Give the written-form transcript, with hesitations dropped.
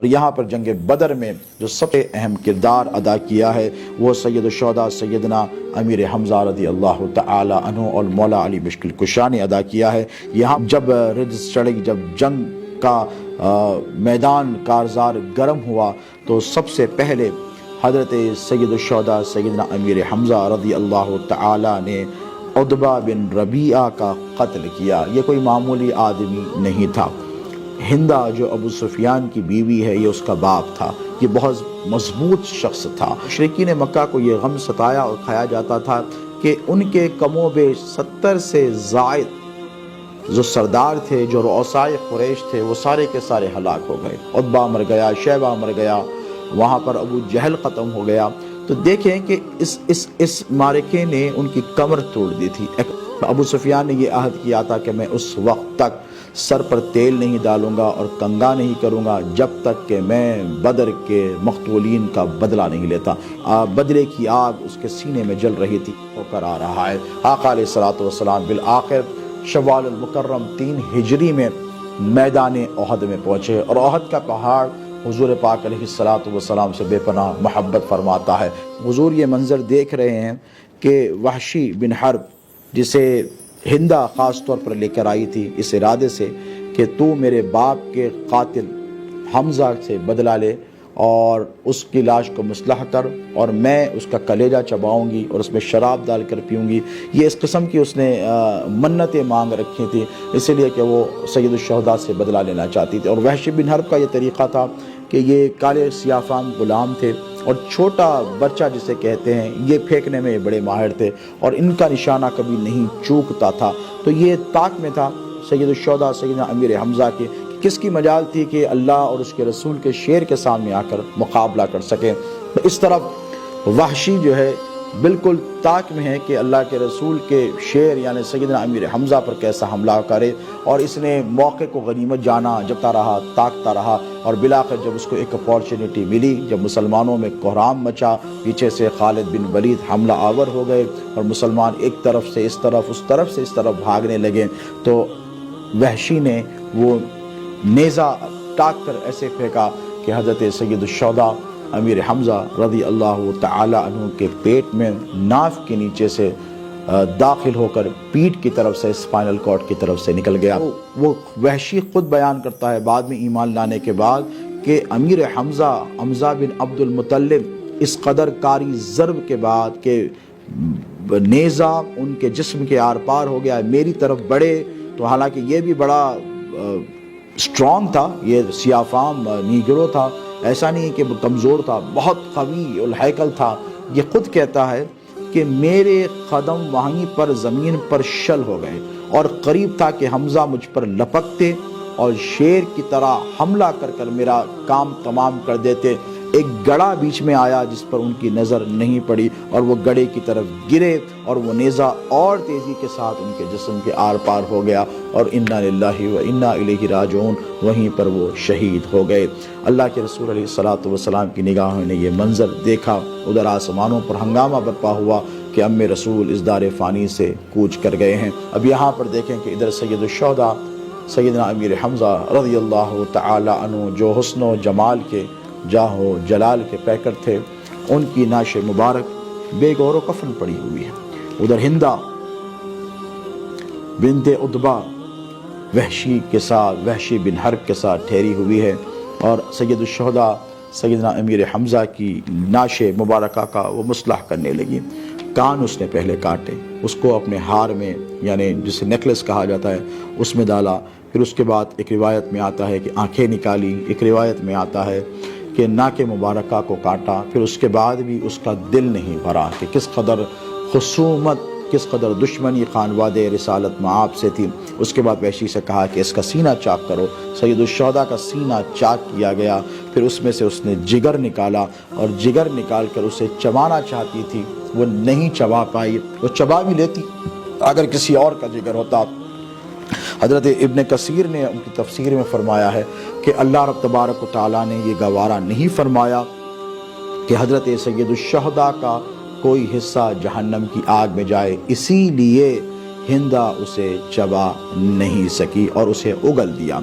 یہاں پر جنگ بدر میں جو سب سے اہم کردار ادا کیا ہے وہ سید الشہداء سیدنا امیر حمزہ رضی اللہ تعالی عنہ اور مولا علی مشکل کشا نے ادا کیا ہے۔ یہاں جب رجز چڑھی، جب جنگ کا میدان کارزار گرم ہوا تو سب سے پہلے حضرت سید الشہداء سیدنا امیر حمزہ رضی اللہ تعالی نے عتبہ بن ربیعہ کا قتل کیا۔ یہ کوئی معمولی آدمی نہیں تھا۔ ہندہ جو ابو سفیان کی بیوی ہے، یہ اس کا باپ تھا۔ یہ بہت مضبوط شخص تھا۔ مشرکین مکہ کو یہ غم ستایا اور کھایا جاتا تھا کہ ان کے کم و بیش 70 سے زائد جو سردار تھے، جو رؤسائے قریش تھے، وہ سارے کے سارے ہلاک ہو گئے۔ عتبہ مر گیا، شیبہ مر گیا، وہاں پر ابو جہل ختم ہو گیا۔ تو دیکھیں کہ اس معرکے نے ان کی کمر توڑ دی تھی۔ ابو سفیان نے یہ عہد کیا تھا کہ میں اس وقت تک سر پر تیل نہیں ڈالوں گا اور کنگا نہیں کروں گا جب تک کہ میں بدر کے مقتولین کا بدلہ نہیں لیتا۔ بدلے کی آگ اس کے سینے میں جل رہی تھی، ہو کر آ رہا ہے۔ آقا علیہ الصلوۃ والسلام بالآخر شوال المکرم 3 ہجری میں میدان احد میں پہنچے، اور احد کا پہاڑ حضور پاک علیہ الصلوۃ والسلام سے بے پناہ محبت فرماتا ہے۔ حضور یہ منظر دیکھ رہے ہیں کہ وحشی بن حرب، جسے ہندہ خاص طور پر لے کر آئی تھی اس ارادے سے کہ تو میرے باپ کے قاتل حمزہ سے بدلہ لے اور اس کی لاش کو مسلح کر، اور میں اس کا کلیجہ چباؤں گی اور اس میں شراب ڈال کر پیوں گی۔ یہ اس قسم کی اس نے منتیں مانگ رکھی تھی، اس لیے کہ وہ سید الشہداء سے بدلہ لینا چاہتی تھی۔ اور وحشی بن حرب کا یہ طریقہ تھا کہ یہ کالے سیاہ فام غلام تھے، اور چھوٹا بچہ جسے کہتے ہیں، یہ پھینکنے میں بڑے ماہر تھے، اور ان کا نشانہ کبھی نہیں چوکتا تھا۔ تو یہ طاق میں تھا سید الشہداء سیدنا امیر حمزہ کے، کس کی مجال تھی کہ اللہ اور اس کے رسول کے شیر کے سامنے آ کر مقابلہ کر سکیں۔ اس طرف وحشی جو ہے بالکل طاق میں ہے کہ اللہ کے رسول کے شیر یعنی سیدنا امیر حمزہ پر کیسا حملہ کرے، اور اس نے موقع کو غنیمت جانا، جبتا رہا، طاقتا رہا، اور بالآخر جب اس کو ایک اپارچونٹی ملی، جب مسلمانوں میں کوہرام مچا، پیچھے سے خالد بن ولید حملہ آور ہو گئے اور مسلمان ایک طرف سے اس طرف، اس طرف سے اس طرف بھاگنے لگے، تو وحشی نے وہ نیزہ ٹاک کر ایسے پھینکا کہ حضرت سید الشہداء امیر حمزہ رضی اللہ تعالی عنہ کے پیٹ میں ناف کے نیچے سے داخل ہو کر پیٹھ کی طرف سے، اسپائنل کارڈ کی طرف سے نکل گیا۔ وہ وحشی خود بیان کرتا ہے بعد میں ایمان لانے کے بعد کہ امیر حمزہ بن عبد المطلب اس قدر کاری ضرب کے بعد کہ نیزہ ان کے جسم کے آر پار ہو گیا، میری طرف بڑھے تو حالانکہ یہ بھی بڑا اسٹرانگ تھا، یہ سیاہ فام نیگرو تھا، ایسا نہیں کہ کمزور تھا، بہت قوی الہیکل تھا۔ یہ خود کہتا ہے کہ میرے قدم وہیں پر زمین پر شل ہو گئے، اور قریب تھا کہ حمزہ مجھ پر لپکتے اور شیر کی طرح حملہ کر کر میرا کام تمام کر دیتے۔ ایک گڑھا بیچ میں آیا جس پر ان کی نظر نہیں پڑی، اور وہ گڑھے کی طرف گرے، اور وہ نیزہ اور تیزی کے ساتھ ان کے جسم کے آر پار ہو گیا، اور انا للہ و انا الیہ راجعون، وہیں پر وہ شہید ہو گئے۔ اللہ کے رسول علیہ الصلوۃ والسلام کی نگاہوں نے یہ منظر دیکھا، ادھر آسمانوں پر ہنگامہ برپا ہوا کہ ام رسول اس دار فانی سے کوچ کر گئے ہیں۔ اب یہاں پر دیکھیں کہ ادھر سید الشہداء سیدنا امیر حمزہ رضی اللہ تعالی عنہ، جو حسن و جمال کے، جاہ و جلال کے پیکر تھے، ان کی نعش مبارک بے گور و کفن پڑی ہوئی ہے۔ ادھر ہندہ بنت عتبہ وحشی بن حرب کے ساتھ ٹھہری ہوئی ہے، اور سید الشہداء سیدنا امیر حمزہ کی نعش مبارکہ کا وہ مسلح کرنے لگی۔ کان اس نے پہلے کاٹے، اس کو اپنے ہار میں یعنی جسے نیکلس کہا جاتا ہے اس میں ڈالا، پھر اس کے بعد ایک روایت میں آتا ہے کہ آنکھیں نکالی، ایک روایت میں آتا ہے کہ ناک مبارکہ کو کاٹا، پھر اس کے بعد بھی اس کا دل نہیں بھرا کہ کس قدر خصومت، کس قدر دشمنی خانواد رسالت مآب سے تھی۔ اس کے بعد وحشی سے کہا کہ اس کا سینہ چاک کرو۔ سید الشہداء کا سینہ چاک کیا گیا، پھر اس میں سے اس نے جگر نکالا، اور جگر نکال کر اسے چبانا چاہتی تھی، وہ نہیں چبا پائی۔ وہ چبا بھی لیتی اگر کسی اور کا جگر ہوتا۔ حضرت ابن کثیر نے ان کی تفسیر میں فرمایا ہے کہ اللہ رب تبارک و تعالیٰ نے یہ گوارا نہیں فرمایا کہ حضرت سید الشہداء کا کوئی حصہ جہنم کی آگ میں جائے، اسی لیے ہندہ اسے چبا نہیں سکی اور اسے اگل دیا۔